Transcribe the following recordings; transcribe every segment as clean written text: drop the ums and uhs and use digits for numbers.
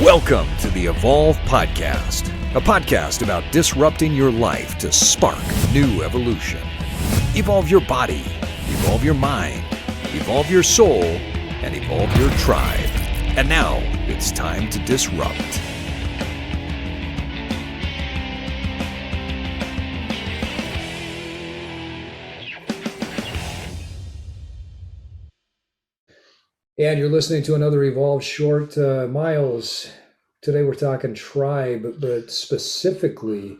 Welcome to the Evolve Podcast, a podcast about disrupting your life to spark new evolution. Evolve your body, evolve your mind, evolve your soul, and evolve your tribe. And now it's time to disrupt. And you're listening to another Evolve Short. Myles, today we're talking tribe, but specifically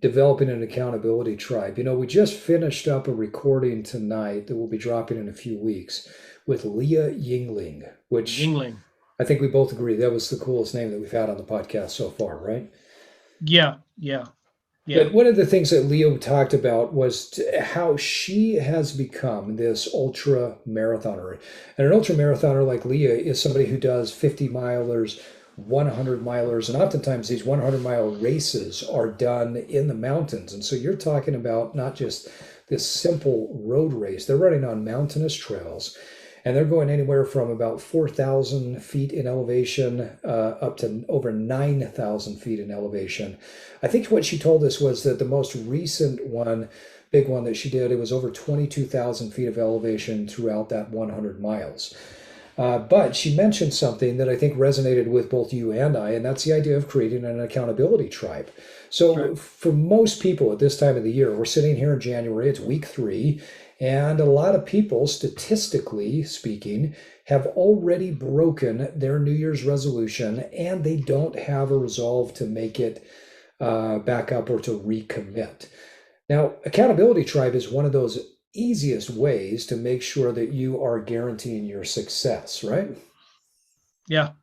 developing an accountability tribe. You know, we just finished up a recording tonight that we'll be dropping in a few weeks with Leah Yingling, which I think we both agree that was the coolest name that we've had on the podcast so far, right? Yeah. But one of the things that Leo talked about was how she has become this ultra marathoner. And an ultra marathoner like Leah is somebody who does 50 milers, 100 milers, and oftentimes these 100-mile races are done in the mountains. And so you're talking about not just this simple road race, they're running on mountainous trails. And they're going anywhere from about 4,000 feet in elevation up to over 9,000 feet in elevation. I think what she told us was that the most recent one, big one that she did, it was over 22,000 feet of elevation throughout that 100 miles. But she mentioned something that I think resonated with both you and I, and that's the idea of creating an accountability tribe. So for most people at this time of the year, we're sitting here in January, it's week 3, and a lot of people, statistically speaking, have already broken their New Year's resolution, and they don't have a resolve to make it back up or to recommit. Now, accountability tribe is one of those easiest ways to make sure that you are guaranteeing your success, right? Yep.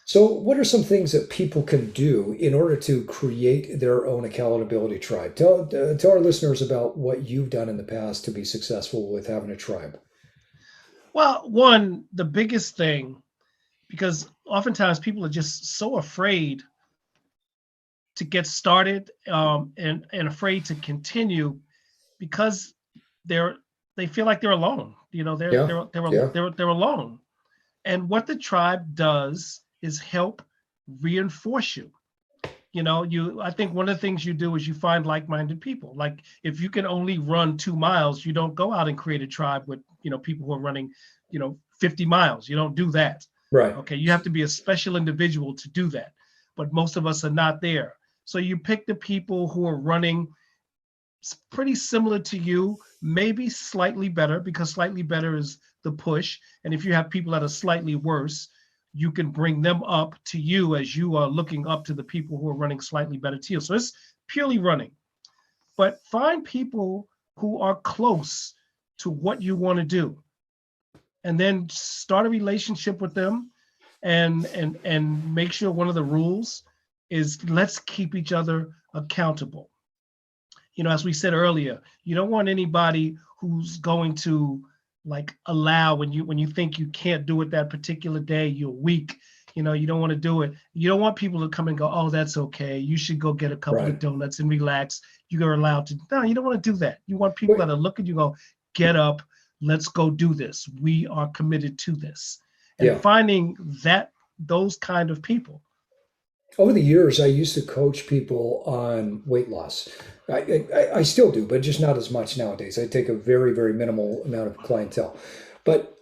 So what are some things that people can do in order to create their own accountability tribe? Tell our listeners about what you've done in the past to be successful with having a tribe. Well, one, the biggest thing, because oftentimes people are just so afraid to get started and afraid to continue because they feel like they're alone. You know, they're alone. And what the tribe does is help reinforce you. You know, I think one of the things you do is you find like-minded people. Like if you can only run 2 miles, you don't go out and create a tribe with, people who are running, 50 miles. You don't do that. Right. Okay. You have to be a special individual to do that. But most of us are not there. So you pick the people who are running pretty similar to you, maybe slightly better, because slightly better is the push. And if you have people that are slightly worse, you can bring them up to you as you are looking up to the people who are running slightly better to you. So it's purely running. But find people who are close to what you want to do. And then start a relationship with them and make sure one of the rules is let's keep each other accountable. As we said earlier, you don't want anybody who's going to allow when you think you can't do it that particular day, you're weak, you don't want to do it. You don't want people to come and go, oh, that's okay, you should go get a couple of donuts and relax. You're allowed to. No, you don't want to do that. You want people that are looking, you go, get up, let's go do this. We are committed to this. And finding those kind of people. Over the years, I used to coach people on weight loss. I still do, but just not as much nowadays. I take a very, very minimal amount of clientele. But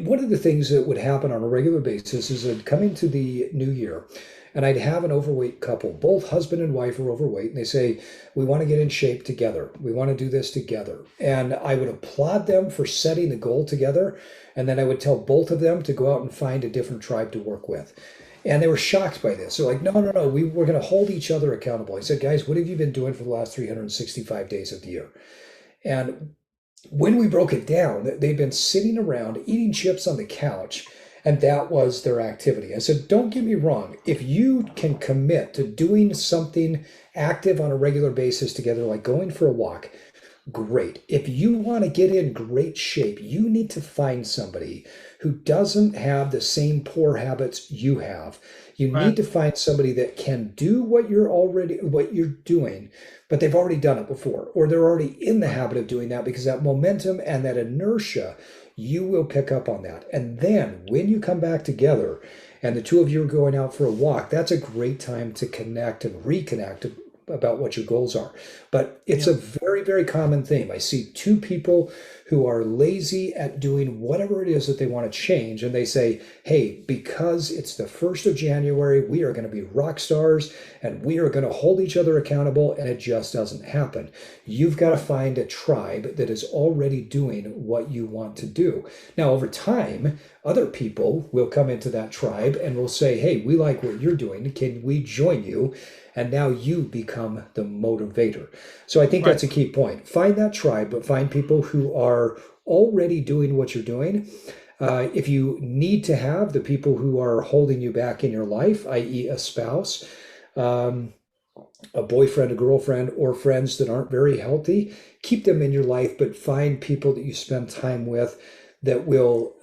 one of the things that would happen on a regular basis is I'd come into the new year and I'd have an overweight couple. Both husband and wife are overweight. And they say, we want to get in shape together. We want to do this together. And I would applaud them for setting the goal together. And then I would tell both of them to go out and find a different tribe to work with. And they were shocked by this. They're like, no, we're going to hold each other accountable. I said, guys, what have you been doing for the last 365 days of the year? And when we broke it down, they've been sitting around eating chips on the couch, and that was their activity. I said, don't get me wrong. If you can commit to doing something active on a regular basis together, like going for a walk, great. If you want to get in great shape, you need to find somebody who doesn't have the same poor habits you have. You need to find somebody that can do what you're doing, but they've already done it before, or they're already in the habit of doing that, because that momentum and that inertia, you will pick up on that. And then when you come back together and the two of you are going out for a walk, that's a great time to connect and reconnect about what your goals are. But it's a very, very common theme. I see two people who are lazy at doing whatever it is that they want to change. And they say, hey, because it's the 1st of January, we are going to be rock stars and we are going to hold each other accountable. And it just doesn't happen. You've got to find a tribe that is already doing what you want to do. Now, over time, other people will come into that tribe and will say, hey, we like what you're doing. Can we join you? And now you become the motivator. So I think that's a key point. Find that tribe, but find people who are already doing what you're doing. If you need to have the people who are holding you back in your life, i.e. a spouse, a boyfriend, a girlfriend, or friends that aren't very healthy, keep them in your life, but find people that you spend time with that will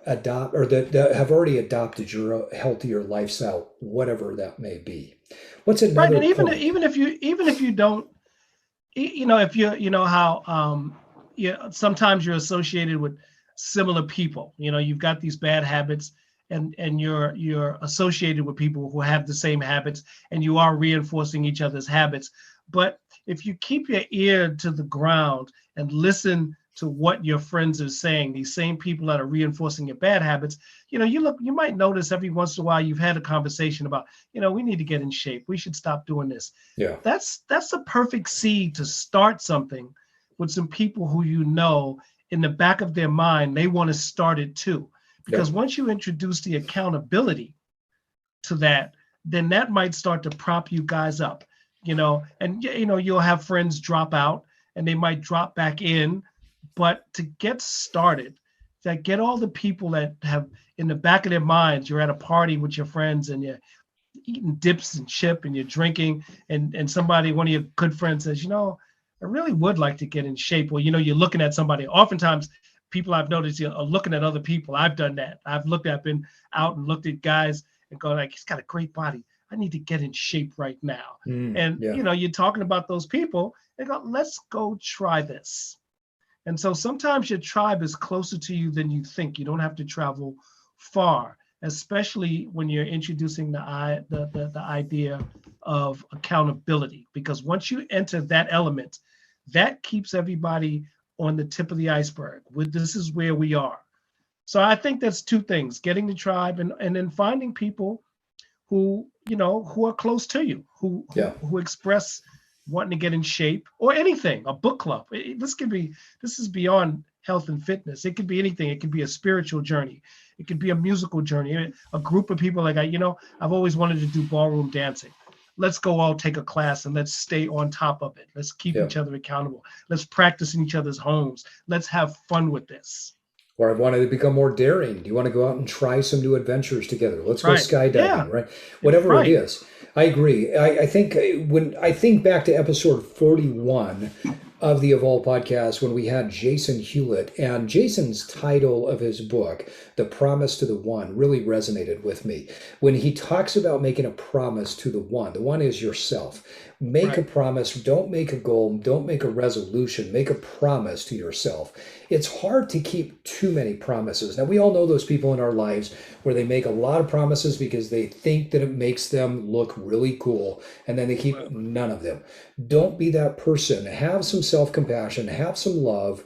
adopt, or that have already adopted your healthier lifestyle, whatever that may be. What's another and point? even if you don't, if you how sometimes you're associated with similar people. You've got these bad habits, and you're associated with people who have the same habits, and you are reinforcing each other's habits. But if you keep your ear to the ground and listen to what your friends are saying, these same people that are reinforcing your bad habits, you might notice every once in a while you've had a conversation about, we need to get in shape. We should stop doing this. Yeah. That's a perfect seed to start something with some people who in the back of their mind, they want to start it too. Because once you introduce the accountability to that, then that might start to prop you guys up, and you'll have friends drop out and they might drop back in. But to get started, to get all the people that have in the back of their minds, you're at a party with your friends and you're eating dips and chip and you're drinking, and one of your good friends says, I really would like to get in shape. Or, you're looking at somebody. Oftentimes people I've noticed are looking at other people. I've done that. I've been out and looked at guys and go like, he's got a great body. I need to get in shape right now. You're talking about those people and go, let's go try this. And so sometimes your tribe is closer to you than you think. You don't have to travel far, especially when you're introducing the idea of accountability. Because once you enter that element, that keeps everybody on the tip of the iceberg. This is where we are. So I think that's two things: getting the tribe and then finding people who are close to you, who express wanting to get in shape, or anything, a book club. This is beyond health and fitness. It could be anything. It could be a spiritual journey. It could be a musical journey. A group of people like I've always wanted to do ballroom dancing. Let's go all take a class and let's stay on top of it. Let's keep each other accountable. Let's practice in each other's homes. Let's have fun with this. Or I wanted to become more daring. Do you want to go out and try some new adventures together? Let's go skydiving, right? Whatever it is. I agree. I think when I think back to episode 41 of the Evolve podcast, when we had Jason Hewlett, and Jason's title of his book, The Promise to the One, really resonated with me. When he talks about making a promise to the one is yourself. Make a promise. Don't make a goal. Don't make a resolution. Make a promise to yourself. It's hard to keep too many promises. Now, we all know those people in our lives where they make a lot of promises because they think that it makes them look really cool, and then they keep none of them. Don't be that person. Have some self-compassion, have some love,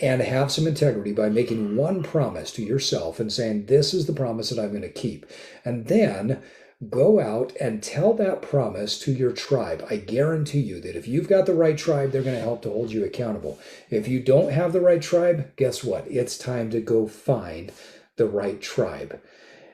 and have some integrity by making one promise to yourself and saying, this is the promise that I'm going to keep. And then go out and tell that promise to your tribe. I guarantee you that if you've got the right tribe, they're going to help to hold you accountable. If you don't have the right tribe, guess what? It's time to go find the right tribe.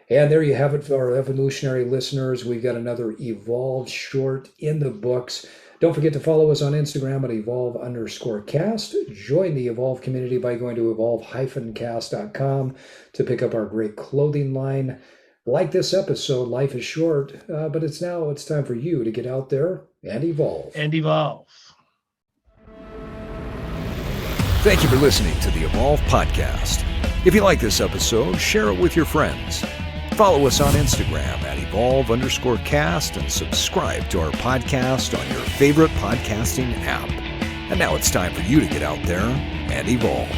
And there you have it for our evolutionary listeners. We've got another Evolve short in the books. Don't forget to follow us on Instagram at evolve_cast. Join the Evolve community by going to evolve-cast.com to pick up our great clothing line. Like this episode, life is short, but it's time for you to get out there and evolve. And evolve. Thank you for listening to the Evolve Podcast. If you like this episode, share it with your friends. Follow us on Instagram at evolve_cast and subscribe to our podcast on your favorite podcasting app. And now it's time for you to get out there and evolve.